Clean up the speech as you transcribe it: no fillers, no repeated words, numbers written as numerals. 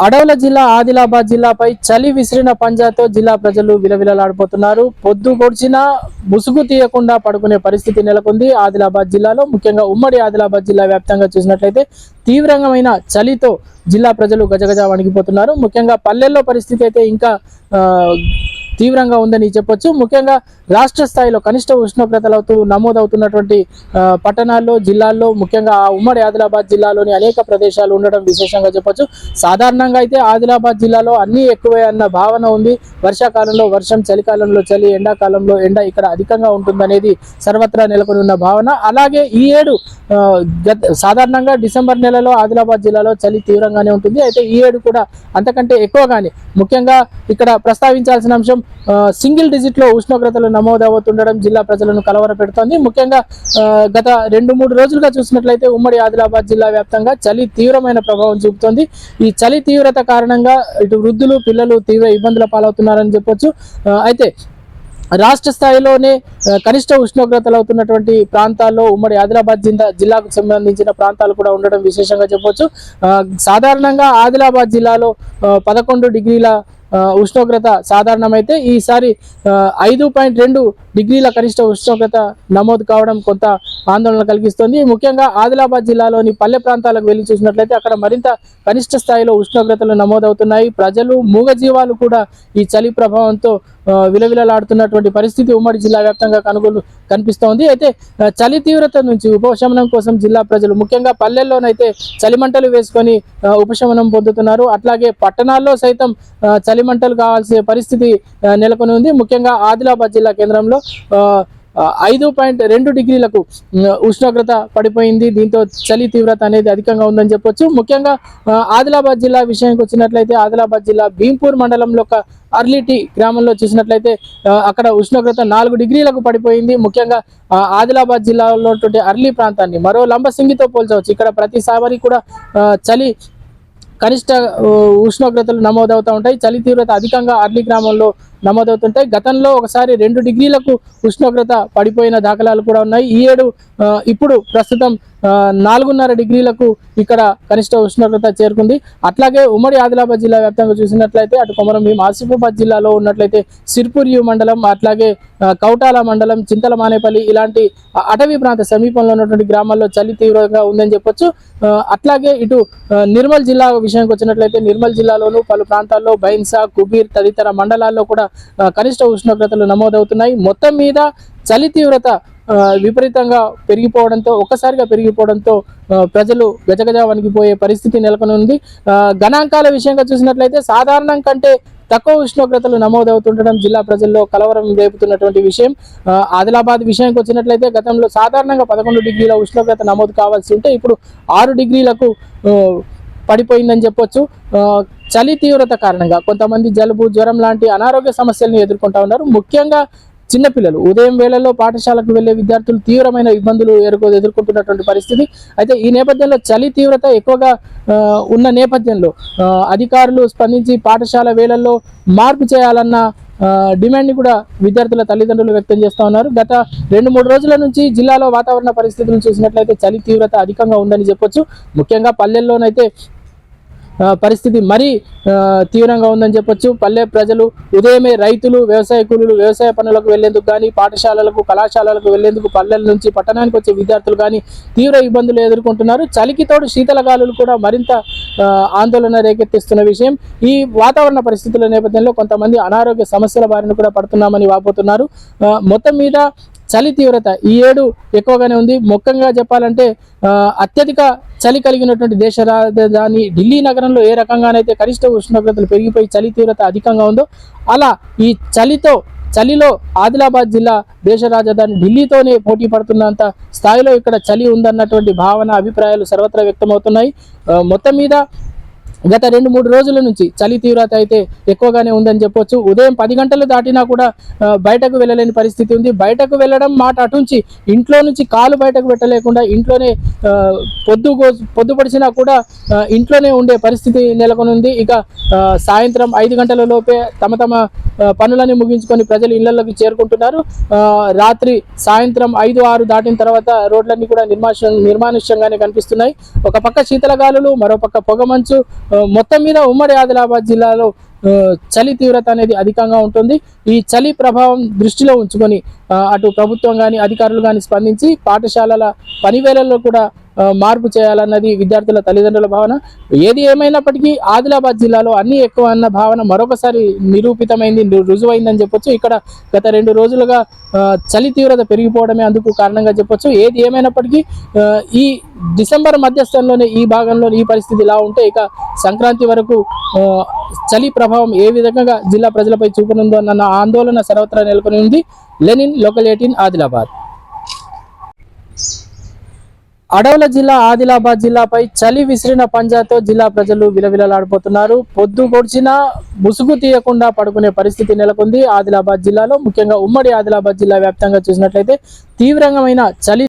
అడవుల జిల్లా ఆదిలాబాద్ జిల్లాపై చలి విసిరిన పంజాతో జిల్లా ప్రజలు విలవిలలాడిపోతున్నారు. పొద్దు పొడిచినా ముసుగు తీయకుండా పడుకునే పరిస్థితి నెలకొంది. ఆదిలాబాద్ జిల్లాలో ముఖ్యంగా ఉమ్మడి ఆదిలాబాద్ జిల్లా వ్యాప్తంగా చూసినట్లయితే తీవ్రమైన చలితో జిల్లా ప్రజలు గజగజ వణికిపోతున్నారు. ముఖ్యంగా పల్లెల్లో పరిస్థితి అయితే ఇంకా తీవ్రంగా ఉందని చెప్పొచ్చు. ముఖ్యంగా రాష్ట్ర స్థాయిలో కనిష్ట ఉష్ణోగ్రతలతో నమోదవుతున్నటువంటి పట్టణాల్లో జిల్లాల్లో ముఖ్యంగా ఉమ్మడి ఆదిలాబాద్ జిల్లాలోని అనేక ప్రదేశాలు ఉండడం విశేషంగా చెప్పొచ్చు. సాధారణంగా అయితే ఆదిలాబాద్ జిల్లాలో అన్నీ ఎక్కువే అన్న భావన ఉంది. వర్షాకాలంలో వర్షం, చలికాలంలో చలి, ఎండాకాలంలో ఎండ ఇక్కడ అధికంగా ఉంటుందనేది సర్వత్రా నెలకొని ఉన్న భావన. అలాగే ఈ ఏడు సాధారణంగా డిసెంబర్ నెలలో ఆదిలాబాద్ జిల్లాలో చలి తీవ్రంగానే ఉంటుంది. అయితే ఈ ఏడు కూడా అంతకంటే ఎక్కువగానే ముఖ్యంగా ఇక్కడ ప్రస్తావించాల్సిన అంశం సింగిల్ డిజిట్ లో ఉష్ణోగ్రతలు నమోదవుతుండడం జిల్లా ప్రజలను కలవరపెడుతోంది. ముఖ్యంగా గత 2-3 రోజులుగా చూసినట్లయితే ఉమ్మడి ఆదిలాబాద్ జిల్లా వ్యాప్తంగా చలి తీవ్రమైన ప్రభావం చూపుతోంది. ఈ చలి తీవ్రత కారణంగా ఇటు వృద్ధులు, పిల్లలు తీవ్ర ఇబ్బందుల పాలవుతున్నారని చెప్పొచ్చు. అయితే రాష్ట్ర స్థాయిలోనే కనిష్ట ఉష్ణోగ్రతలు అవుతున్నటువంటి ప్రాంతాల్లో ఉమ్మడి ఆదిలాబాద్ జిల్లాకు సంబంధించిన ప్రాంతాలు కూడా ఉండడం విశేషంగా చెప్పొచ్చు. సాధారణంగా ఆదిలాబాద్ జిల్లాలో 11 డిగ్రీల ఉష్ణోగ్రత సాధారణమైతే ఈసారి 5.2 డిగ్రీల కనిష్ట ఉష్ణోగ్రత నమోదు కావడం కొంత ఆందోళన కలిగిస్తుంది. ముఖ్యంగా ఆదిలాబాద్ జిల్లాలోని పల్లె ప్రాంతాలకు వెళ్ళి చూసినట్లయితే అక్కడ మరింత కనిష్ట స్థాయిలో ఉష్ణోగ్రతలు నమోదవుతున్నాయి. ప్రజలు, మూగజీవాలు కూడా ఈ చలి ప్రభావంతో విలవిలలాడుతున్నటువంటి పరిస్థితి ఉమ్మడి జిల్లా వ్యాప్తంగా కనిపిస్తోంది. అయితే చలి తీవ్రత నుంచి ఉపశమనం కోసం జిల్లా ప్రజలు ముఖ్యంగా పల్లెల్లోనైతే చలిమంటలు వేసుకొని ఉపశమనం పొందుతున్నారు. అట్లాగే పట్టణాల్లో సైతం చలిమంటలు కావాల్సిన పరిస్థితి నెలకొని ఉంది. ముఖ్యంగా ఆదిలాబాద్ జిల్లా కేంద్రంలో 5.2 డిగ్రీలకు ఉష్ణోగ్రత పడిపోయింది. దీంతో చలి తీవ్రత అనేది అధికంగా ఉందని చెప్పొచ్చు. ముఖ్యంగా ఆదిలాబాద్ జిల్లా విషయానికి వచ్చినట్లయితే ఆదిలాబాద్ జిల్లా భీంపూర్ మండలంలో ఒక అర్లిటీ గ్రామంలో చూసినట్లయితే అక్కడ ఉష్ణోగ్రత 4 డిగ్రీలకు పడిపోయింది. ముఖ్యంగా ఆదిలాబాద్ జిల్లాలో అర్లీ ప్రాంతాన్ని మరో లంబసింగితో పోల్చవచ్చు. ఇక్కడ ప్రతిసారి కూడా చలి కనిష్ట ఉష్ణోగ్రతలు నమోదవుతూ ఉంటాయి. చలి తీవ్రత అధికంగా అర్లీ గ్రామంలో నమోదవుతుంటాయి. గతంలో ఒకసారి 2 డిగ్రీలకు ఉష్ణోగ్రత పడిపోయిన దాఖలాలు కూడా ఉన్నాయి. ఈ ఏడు ఇప్పుడు ప్రస్తుతం 4.5 డిగ్రీలకు ఇక్కడ కనిష్ట ఉష్ణోగ్రత చేరుకుంది. అట్లాగే ఉమ్మడి ఆదిలాబాద్ జిల్లా వ్యాప్తంగా చూసినట్లయితే అటు కొమరంభీం, ఆసిఫాబాద్ జిల్లాలో ఉన్నట్లయితే సిర్పూర్యు మండలం, అట్లాగే కౌటాల మండలం, చింతలమానేపల్లి ఇలాంటి అటవీ ప్రాంత సమీపంలో ఉన్నటువంటి గ్రామాల్లో చలి తీవ్రంగా ఉందని చెప్పొచ్చు. అట్లాగే ఇటు నిర్మల్ జిల్లా విషయానికి వచ్చినట్లయితే నిర్మల్ జిల్లాలోను పలు ప్రాంతాల్లో బైన్సా, కుబీర్ తదితర మండలాల్లో కూడా కనిష్ట ఉష్ణోగ్రతలు నమోదవుతున్నాయి. మొత్తం మీద చలి తీవ్రత విపరీతంగా ఒక్కసారిగా పెరిగిపోవడంతో ప్రజలు గజగజ వణికిపోయే పరిస్థితి నెలకొని ఉంది. గణాంకాల విషయంగా చూసినట్లయితే సాధారణం కంటే తక్కువ ఉష్ణోగ్రతలు నమోదవుతుండడం జిల్లా ప్రజల్లో కలవరం రేపుతున్నటువంటి విషయం. ఆదిలాబాద్ విషయానికి వచ్చినట్లయితే గతంలో సాధారణంగా 11 డిగ్రీల ఉష్ణోగ్రత నమోదు కావాల్సి ఉంటే ఇప్పుడు 6 డిగ్రీలకు పడిపోయిందని చెప్పొచ్చు. చలి తీవ్రత కారణంగా కొంతమంది జలుబు, జ్వరం లాంటి అనారోగ్య సమస్యలను ఎదుర్కొంటా ఉన్నారు. ముఖ్యంగా చిన్నపిల్లలు, ఉదయం వేళల్లో పాఠశాలకు వెళ్లే విద్యార్థులు తీవ్రమైన ఇబ్బందులు ఎదుర్కొంటున్నటువంటి పరిస్థితి. అయితే ఈ నేపథ్యంలో చలి తీవ్రత ఎక్కువగా ఉన్న నేపథ్యంలో అధికారులు స్పందించి పాఠశాల వేళల్లో మార్పు చేయాలన్న డిమాండ్ని కూడా విద్యార్థుల తల్లిదండ్రులు వ్యక్తం చేస్తూ ఉన్నారు. గత 2-3 రోజుల నుంచి జిల్లాలో వాతావరణ పరిస్థితులను చూసినట్లయితే చలి తీవ్రత అధికంగా ఉందని చెప్పొచ్చు. ముఖ్యంగా పల్లెల్లోనైతే పరిస్థితి మరీ తీవ్రంగా ఉందని చెప్పొచ్చు. పల్లె ప్రజలు ఉదయమే రైతులు, వ్యవసాయ కూలీలు వ్యవసాయ పనులకు వెళ్లేందుకు కానీ, పాఠశాలలకు, కళాశాలలకు వెళ్లేందుకు పల్లెల నుంచి పట్టణానికి వచ్చే విద్యార్థులు కానీ తీవ్ర ఇబ్బందులు ఎదుర్కొంటున్నారు. చలికి తోడు శీతల గాలులు కూడా మరింత ఆందోళన రేకెత్తిస్తున్న విషయం. ఈ వాతావరణ పరిస్థితుల నేపథ్యంలో కొంతమంది అనారోగ్య సమస్యల బారిన కూడా పడుతున్నామని వాపోతున్నారు. మొత్తం మీద చలి తీవ్రత ఈ ఏడు ఎక్కువగానే ఉంది. ముఖ్యంగా చెప్పాలంటే అత్యధిక చలి కలిగినటువంటి దేశ రాజధాని ఢిల్లీ నగరంలో ఏ రకంగానైతే కనిష్ట ఉష్ణోగ్రతలు పెరిగిపోయి చలి తీవ్రత అధికంగా ఉందో అలా ఈ చలిలో ఆదిలాబాద్ జిల్లా దేశ రాజధాని ఢిల్లీతోనే పోటీ పడుతున్నంత స్థాయిలో ఇక్కడ చలి ఉందన్నటువంటి భావన, అభిప్రాయాలు సర్వత్రా వ్యక్తమవుతున్నాయి. మొత్తం మీద గత 2-3 రోజుల నుంచి చలి తీవ్రత అయితే ఎక్కువగానే ఉందని చెప్పొచ్చు. ఉదయం 10 గంటలు దాటినా కూడా బయటకు వెళ్ళలేని పరిస్థితి ఉంది. బయటకు వెళ్ళడం మాట అటుంచి ఇంట్లో నుంచి కాలు బయటకు పెట్టలేకుండా ఇంట్లోనే పొద్దుపడిచినా కూడా ఇంట్లోనే ఉండే పరిస్థితి నెలకొని ఉంది. ఇక సాయంత్రం 5 గంటల లోపే తమ పనులని ముగించుకొని ప్రజలు ఇళ్లలోకి చేరుకుంటున్నారు. రాత్రి సాయంత్రం 5-6 దాటిన తర్వాత రోడ్లన్నీ కూడా నిర్మానుష్యంగానే కనిపిస్తున్నాయి. ఒక పక్క శీతలగాలులు, మరో పక్క పొగమంచు. మొత్తం మీద ఉమ్మడి ఆదిలాబాద్ జిల్లాలో చలి తీవ్రత అనేది అధికంగా ఉంటుంది. ఈ చలి ప్రభావం దృష్టిలో ఉంచుకొని అటు ప్రభుత్వం కానీ అధికారులు కానీ స్పందించి పాఠశాలల పనివేళల్లో కూడా మార్పు చేయాలన్నది విద్యార్థుల తల్లిదండ్రుల భావన. ఏది ఏమైనప్పటికీ ఆదిలాబాద్ జిల్లాలో అన్ని ఎక్కువ అన్న భావన మరొకసారి నిరూపితమైంది, రుజువైందని చెప్పొచ్చు. ఇక్కడ గత 2 రోజులుగా చలి తీవ్రత పెరిగిపోవడమే అందుకు కారణంగా చెప్పొచ్చు. ఏది ఏమైనప్పటికీ ఈ డిసెంబర్ మధ్యస్థంలోనే ఈ భాగంలో ఈ పరిస్థితి ఇలా ఉంటే ఇక సంక్రాంతి వరకు చలి ప్రభావం ఏ విధంగా జిల్లా ప్రజలపై చూపనుందో అన్న ఆందోళన సర్వత్రా నెలకొని ఉంది. లెనిన్, లోకల్ 18, ఆదిలాబాద్. అడవుల జిల్లా ఆదిలాబాద్ జిల్లాపై చలి విసిరిన పంజాతో జిల్లా ప్రజలు విలవిలలాడిపోతున్నారు. పొద్దు పొడిచినా ముసుగు తీయకుండా పడుకునే పరిస్థితి నెలకొంది ఆదిలాబాద్ జిల్లాలో. ముఖ్యంగా ఉమ్మడి ఆదిలాబాద్ జిల్లా వ్యాప్తంగా చూసినట్లయితే తీవ్రమైన చలి